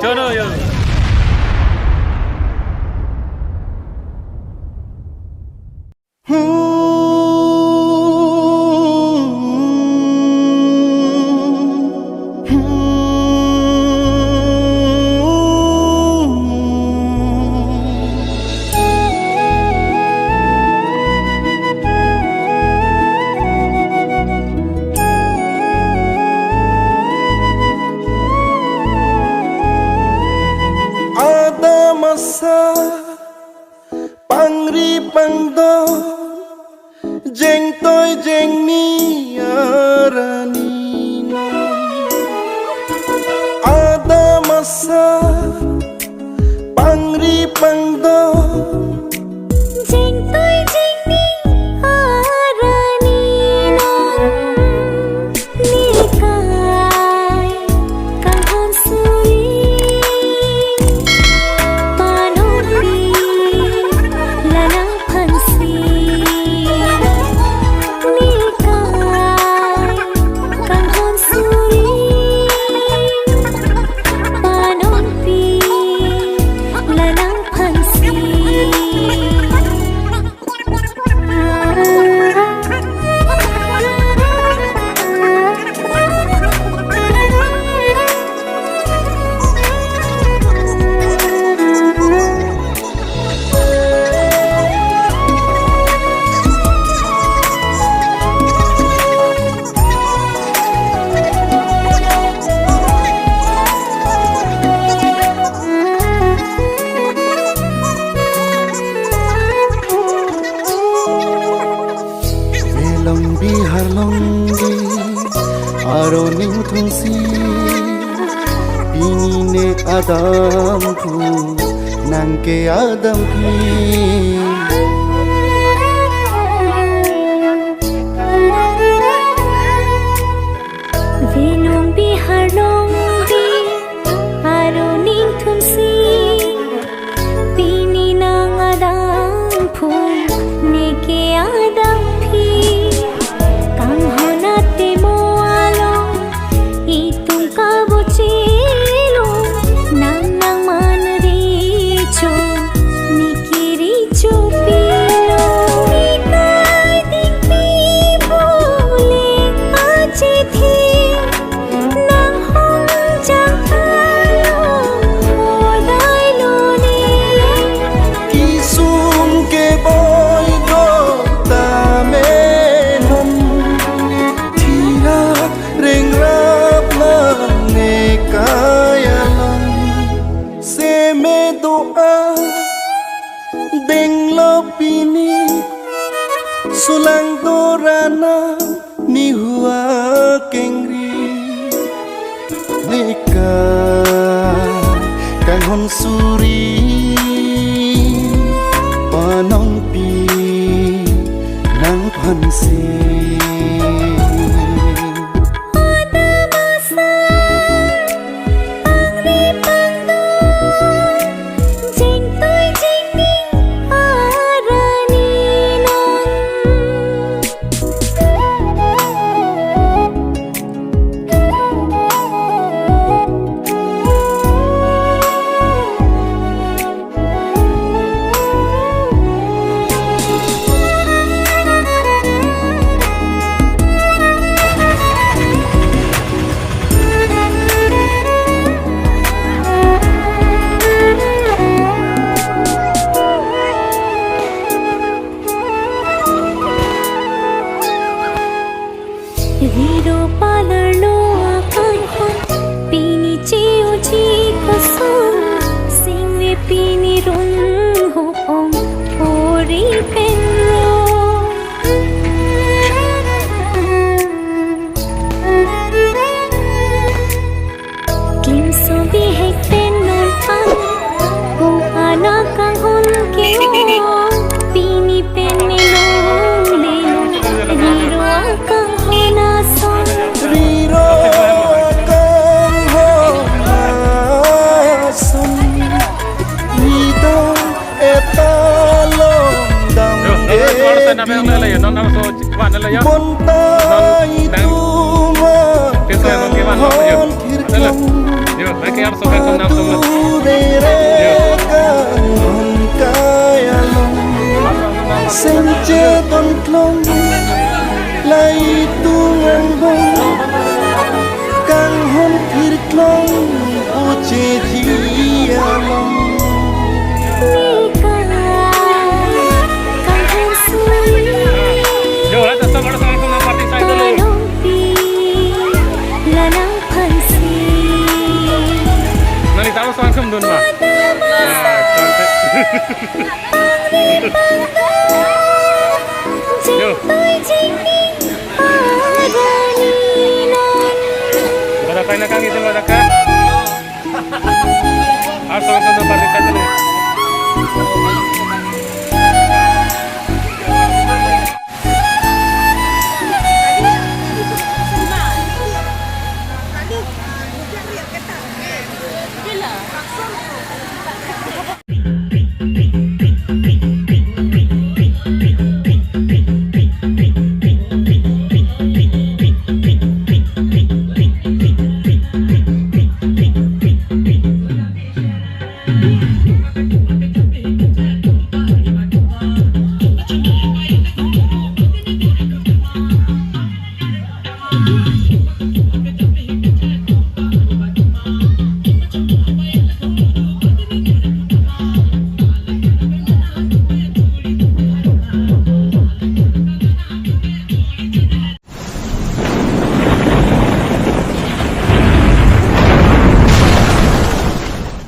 Jono yo. Masa pangri pangdo jeng toy jeng ni arani ada masa pangri pangdo jeng toy jeng ni arani nikai kahon suri Bihar longgi aro ning thungsi pinine adam thu nangke adam ki Venung bihar longgi aro ning thungsi pininang adam phu neke adam deng lopini sulang dorana ni hua kengri neka kang hon suri panong pi nang pansi nala yo. บนใต้ตัวกังหอนทิรกลง Yo, lagi harus sampai ke enam tu semua. dereka hon kaya long senja ton klong lai tu ngang bong kang hon thir klong oche jia long Yo, lah tetap harus sampai ke enam party saya dulu. Nanti tahu sampai ke dun mah. Yo. Berapa ini kang itu berapa? Harus sampai ke enam party saya dulu.